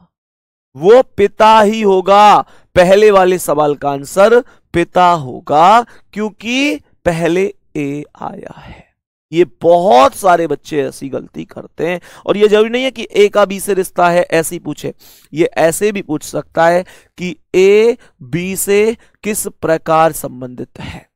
वो पिता ही होगा। पहले वाले सवाल का आंसर पिता होगा, क्योंकि पहले ए आया है। ये बहुत सारे बच्चे ऐसी गलती करते हैं। और ये जरूरी नहीं है कि ए का बी से रिश्ता है ऐसे ही पूछे, ये ऐसे भी पूछ सकता है कि ए बी से किस प्रकार संबंधित है।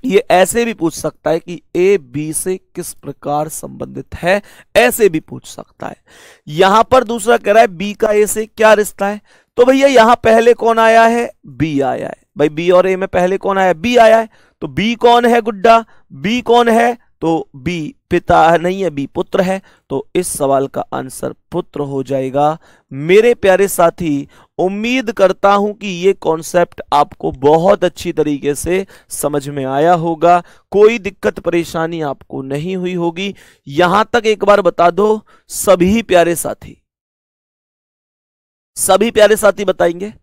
ये ऐसे भी पूछ सकता है कि ए बी से किस प्रकार संबंधित है, ऐसे भी पूछ सकता है। यहां पर दूसरा कह रहा है बी का ए से क्या रिश्ता है, तो भैया यहां पहले कौन आया है? बी आया है। भाई बी और ए में पहले कौन आया? बी आया है। तो बी कौन है गुड्डा? बी कौन है? तो बी पिता नहीं है, बी पुत्र है। तो इस सवाल का आंसर पुत्र हो जाएगा। मेरे प्यारे साथी, उम्मीद करता हूं कि ये कॉन्सेप्ट आपको बहुत अच्छी तरीके से समझ में आया होगा, कोई दिक्कत परेशानी आपको नहीं हुई होगी। यहां तक एक बार बता दो सभी प्यारे साथी, सभी प्यारे साथी बताएंगे।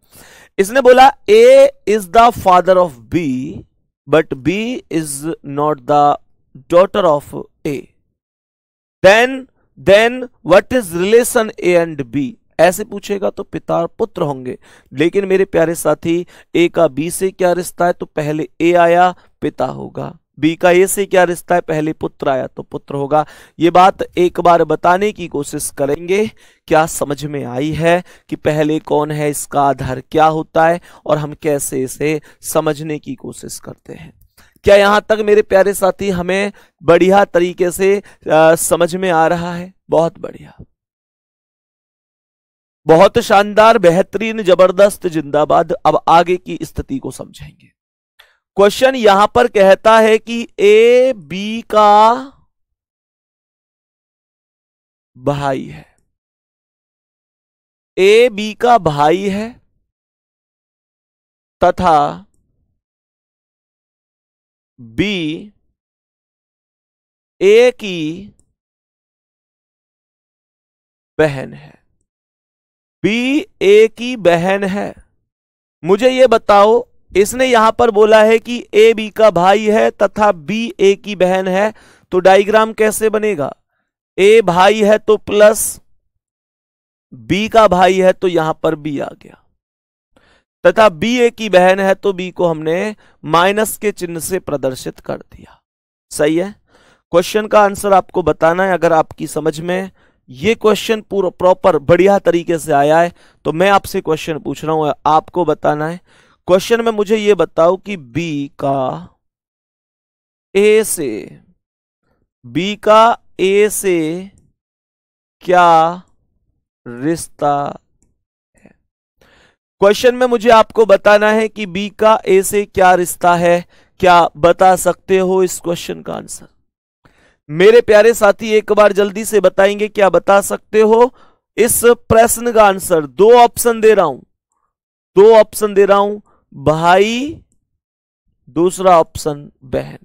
इसने बोला A is the father of B but B is not the daughter of A, then what is relation A and B? ऐसे पूछेगा तो पिता और पुत्र होंगे। लेकिन मेरे प्यारे साथी, ए का बी से क्या रिश्ता है, तो पहले ए आया, पिता होगा। बी का ए से क्या रिश्ता है, पहले पुत्र आया तो पुत्र होगा। ये बात एक बार बताने की कोशिश करेंगे। क्या समझ में आई है कि पहले कौन है, इसका आधार क्या होता है और हम कैसे इसे समझने की कोशिश करते हैं? क्या यहां तक मेरे प्यारे साथी हमें बढ़िया तरीके से समझ में आ रहा है? बहुत बढ़िया, बहुत शानदार, बेहतरीन, जबरदस्त, जिंदाबाद। अब आगे की स्थिति को समझेंगे। क्वेश्चन यहां पर कहता है कि ए बी का भाई है, ए बी का भाई है तथा बी ए की बहन है। बी ए की बहन है। मुझे यह बताओ, इसने यहां पर बोला है कि ए बी का भाई है तथा बी ए की बहन है, तो डायग्राम कैसे बनेगा? ए भाई है तो प्लस, बी का भाई है तो यहां पर बी आ गया, तथा बी ए की बहन है तो बी को हमने माइनस के चिन्ह से प्रदर्शित कर दिया। सही है। क्वेश्चन का आंसर आपको बताना है। अगर आपकी समझ में ये क्वेश्चन पूरा प्रॉपर बढ़िया तरीके से आया है तो मैं आपसे क्वेश्चन पूछ रहा हूं, आपको बताना है। क्वेश्चन में मुझे ये बताओ कि बी का ए से क्या रिश्ता है। क्वेश्चन में मुझे आपको बताना है कि बी का ए से क्या रिश्ता है। क्या बता सकते हो इस क्वेश्चन का आंसर? मेरे प्यारे साथी एक बार जल्दी से बताएंगे, क्या बता सकते हो इस प्रश्न का आंसर? दो ऑप्शन दे रहा हूं, भाई, दूसरा ऑप्शन बहन।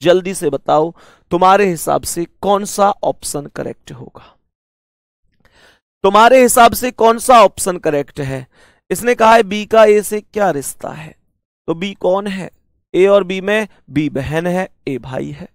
जल्दी से बताओ तुम्हारे हिसाब से कौन सा ऑप्शन करेक्ट होगा? तुम्हारे हिसाब से कौन सा ऑप्शन करेक्ट है? इसने कहा है बी का ए से क्या रिश्ता है, तो बी कौन है? ए और बी में बी बहन है, ए भाई है।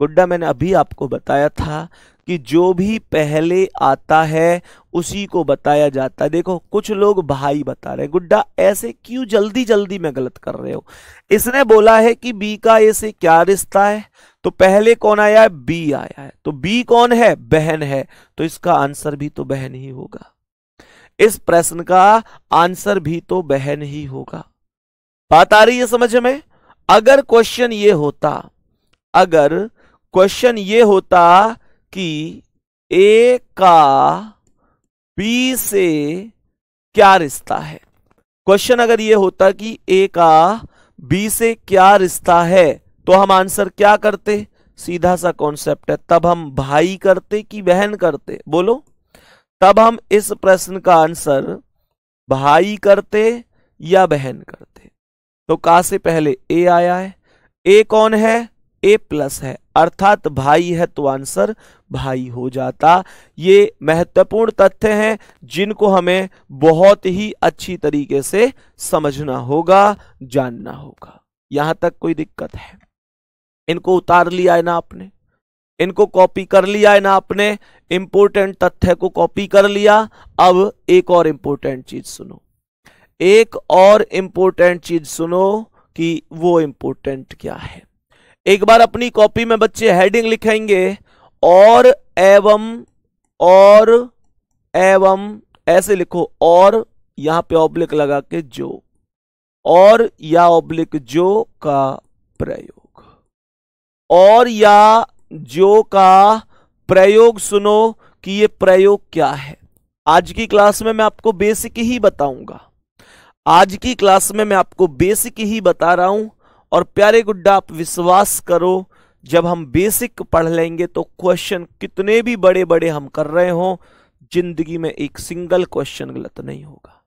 गुड्डा मैंने अभी आपको बताया था कि जो भी पहले आता है उसी को बताया जाता है। देखो कुछ लोग भाई बता रहे हैं, गुड्डा ऐसे क्यों जल्दी जल्दी में गलत कर रहे हो? इसने बोला है कि बी का ए से क्या रिश्ता है, तो पहले कौन आया है? बी आया है। तो बी कौन है? बहन है। तो इसका आंसर भी तो बहन ही होगा। इस प्रश्न का आंसर भी तो बहन ही होगा। बात आ रही है समझ में? अगर क्वेश्चन ये होता कि ए का बी से क्या रिश्ता है, क्वेश्चन अगर ये होता कि ए का बी से क्या रिश्ता है, तो हम आंसर क्या करते? सीधा सा कॉन्सेप्ट है, तब हम भाई करते कि बहन करते? बोलो, तब हम इस प्रश्न का आंसर भाई करते या बहन करते? तो का से पहले ए आया है, ए कौन है? ए प्लस है, अर्थात भाई है, तो आंसर भाई हो जाता। ये महत्वपूर्ण तथ्य हैं जिनको हमें बहुत ही अच्छी तरीके से समझना होगा, जानना होगा। यहां तक कोई दिक्कत है? इनको उतार लिया है ना आपने? इनको कॉपी कर लिया है ना आपने? इंपोर्टेंट तथ्य को कॉपी कर लिया। अब एक और इंपोर्टेंट चीज सुनो, एक और इंपोर्टेंट चीज सुनो कि वो इंपोर्टेंट क्या है। एक बार अपनी कॉपी में बच्चे हेडिंग लिखेंगे, और एवं ऐसे लिखो, और यहां पे ऑब्लिक लगा के जो, और या ऑब्लिक जो का प्रयोग, और या जो का प्रयोग। सुनो कि ये प्रयोग क्या है। आज की क्लास में मैं आपको बेसिक ही बताऊंगा, आज की क्लास में मैं आपको बेसिक ही बता रहा हूं। और प्यारे गुड्डा आप विश्वास करो, जब हम बेसिक पढ़ लेंगे तो क्वेश्चन कितने भी बड़े बड़े हम कर रहे हो, जिंदगी में एक सिंगल क्वेश्चन गलत नहीं होगा।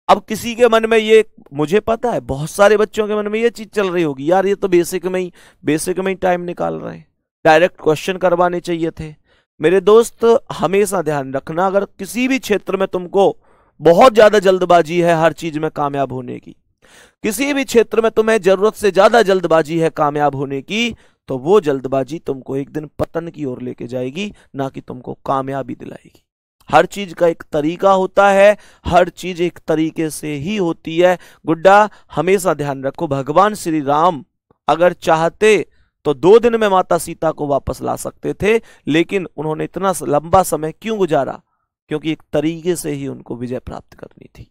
अब किसी के मन में ये, मुझे पता है बहुत सारे बच्चों के मन में ये चीज चल रही होगी, यार ये तो बेसिक में ही टाइम निकाल रहे हैं, डायरेक्ट क्वेश्चन करवाने चाहिए थे। मेरे दोस्त हमेशा ध्यान रखना, अगर किसी भी क्षेत्र में तुमको बहुत ज्यादा जल्दबाजी है हर चीज में कामयाब होने की, किसी भी क्षेत्र में तुम्हें जरूरत से ज्यादा जल्दबाजी है कामयाब होने की, तो वो जल्दबाजी तुमको एक दिन पतन की ओर लेके जाएगी, ना कि तुमको कामयाबी दिलाएगी। हर चीज का एक तरीका होता है, हर चीज एक तरीके से ही होती है। गुड्डा हमेशा ध्यान रखो, भगवान श्री राम अगर चाहते तो 2 दिन में माता सीता को वापस ला सकते थे, लेकिन उन्होंने इतना लंबा समय क्यों गुजारा? क्योंकि एक तरीके से ही उनको विजय प्राप्त करनी थी।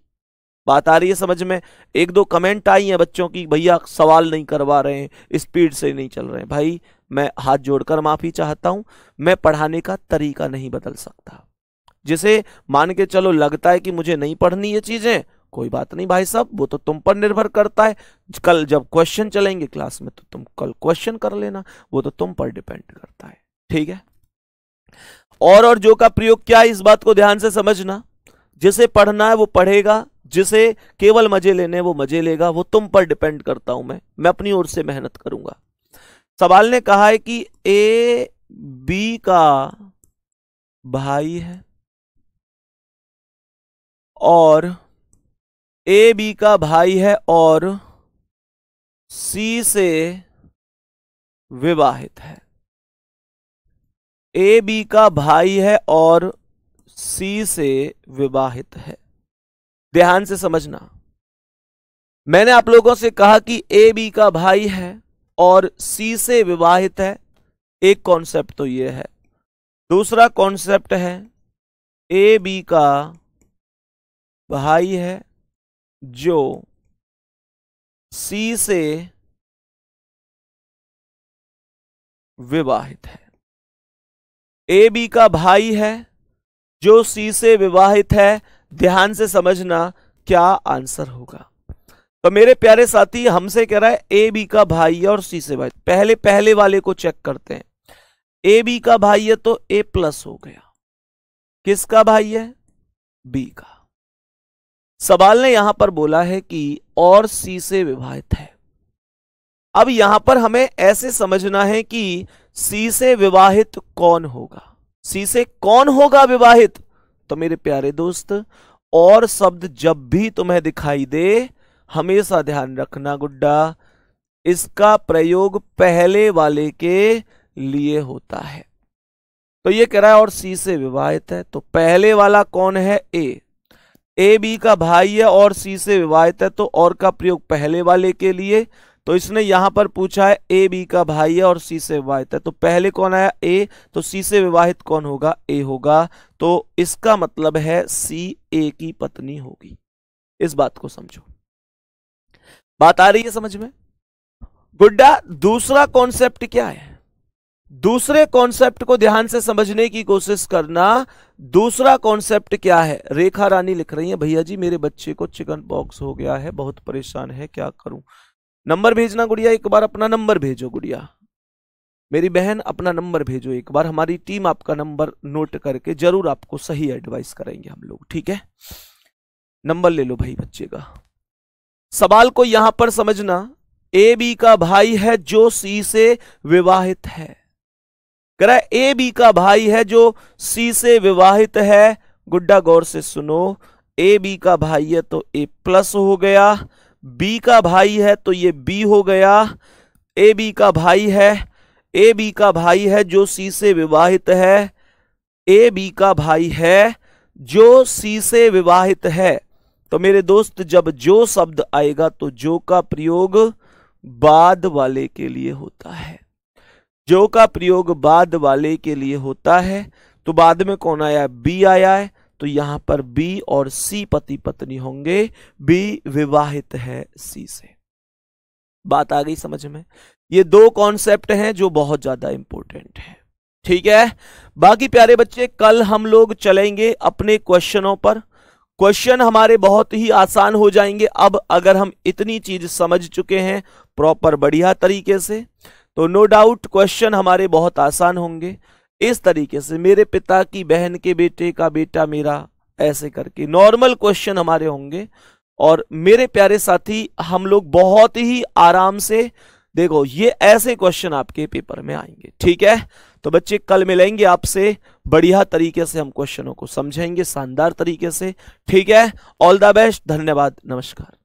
बात आ रही है समझ में? 1-2 कमेंट आई हैं बच्चों की, भैया सवाल नहीं करवा रहे हैं, स्पीड से नहीं चल रहे हैं। भाई मैं हाथ जोड़कर माफी चाहता हूं, मैं पढ़ाने का तरीका नहीं बदल सकता। जिसे मान के चलो लगता है कि मुझे नहीं पढ़नी ये चीजें, कोई बात नहीं भाई साहब, वो तो तुम पर निर्भर करता है। कल जब क्वेश्चन चलेंगे क्लास में तो तुम कल क्वेश्चन कर लेना, वो तो तुम पर डिपेंड करता है। ठीक है? और जो का प्रयोग क्या है, इस बात को ध्यान से समझना। जिसे पढ़ना है वो पढ़ेगा, जिसे केवल मजे लेने वो मजे लेगा, वो तुम पर डिपेंड करता हूं। मैं अपनी ओर से मेहनत करूंगा। सवाल ने कहा है कि ए बी का भाई है और ए बी का भाई है और सी से विवाहित है। ए बी का भाई है और सी से विवाहित है। ध्यान से समझना, मैंने आप लोगों से कहा कि ए बी का भाई है और सी से विवाहित है। एक कॉन्सेप्ट तो ये है। दूसरा कॉन्सेप्ट है ए बी का भाई है जो सी से विवाहित है। ए बी का भाई है जो सी से विवाहित है। ध्यान से समझना क्या आंसर होगा। तो मेरे प्यारे साथी हमसे कह रहा है ए बी का भाई है और सी से विवाहित। पहले वाले को चेक करते हैं। ए बी का भाई है तो ए प्लस हो गया। किसका भाई है? बी का। सवाल ने यहां पर बोला है कि और सी से विवाहित है। अब यहां पर हमें ऐसे समझना है कि सी से विवाहित कौन होगा। सी से कौन होगा विवाहित? तो मेरे प्यारे दोस्त, और शब्द जब भी तुम्हें दिखाई दे हमेशा ध्यान रखना गुड्डा, इसका प्रयोग पहले वाले के लिए होता है। तो ये कह रहा है और सी से विवाहित है, तो पहले वाला कौन है? ए बी का भाई है और सी से विवाहित है, तो और का प्रयोग पहले वाले के लिए। तो इसने यहां पर पूछा है ए बी का भाई है और सी से विवाहित है, तो पहले कौन आया? ए, तो सी से विवाहित कौन होगा? ए होगा। तो इसका मतलब है सी ए की पत्नी होगी। इस बात को समझो। बात आ रही है समझ में? गुड्डा, दूसरा कॉन्सेप्ट क्या है? दूसरे कॉन्सेप्ट को ध्यान से समझने की कोशिश करना। दूसरा कॉन्सेप्ट क्या है? रेखा रानी लिख रही है, भैया जी मेरे बच्चे को चिकन पॉक्स हो गया है, बहुत परेशान है, क्या करूं? नंबर भेजना गुड़िया, एक बार अपना नंबर भेजो गुड़िया, मेरी बहन अपना नंबर भेजो एक बार। हमारी टीम आपका नंबर नोट करके जरूर आपको सही एडवाइस करेंगे हम लोग, ठीक है? नंबर ले लो भाई बच्चे का। सवाल को यहां पर समझना। ए बी का भाई है जो सी से विवाहित है। कह रहा है ए बी का भाई है जो सी से विवाहित है। गुड्डा गौर से सुनो, ए बी का भाई है तो ए प्लस हो गया, बी का भाई है तो ये बी हो गया। ए बी का भाई है, ए बी का भाई है जो सी से विवाहित है। ए बी का भाई है जो सी से विवाहित है। तो मेरे दोस्त जब जो शब्द आएगा तो जो का प्रयोग बाद वाले के लिए होता है। जो का प्रयोग बाद वाले के लिए होता है। तो बाद में कौन आया? बी आया है, तो यहां पर बी और सी पति पत्नी होंगे। बी विवाहित है सी से। बात आ गई समझ में? ये दो कॉन्सेप्ट हैं जो बहुत ज्यादा इंपॉर्टेंट है, ठीक है? बाकी प्यारे बच्चे, कल हम लोग चलेंगे अपने क्वेश्चनों पर। क्वेश्चन हमारे बहुत ही आसान हो जाएंगे अब अगर हम इतनी चीज समझ चुके हैं प्रॉपर बढ़िया तरीके से, तो नो डाउट क्वेश्चन हमारे बहुत आसान होंगे। इस तरीके से मेरे पिता की बहन के बेटे का बेटा मेरा, ऐसे करके नॉर्मल क्वेश्चन हमारे होंगे। और मेरे प्यारे साथी, हम लोग बहुत ही आराम से, देखो ये ऐसे क्वेश्चन आपके पेपर में आएंगे, ठीक है? तो बच्चे कल मिलेंगे आपसे, बढ़िया तरीके से हम क्वेश्चनों को समझेंगे, शानदार तरीके से, ठीक है? ऑल द बेस्ट, धन्यवाद, नमस्कार।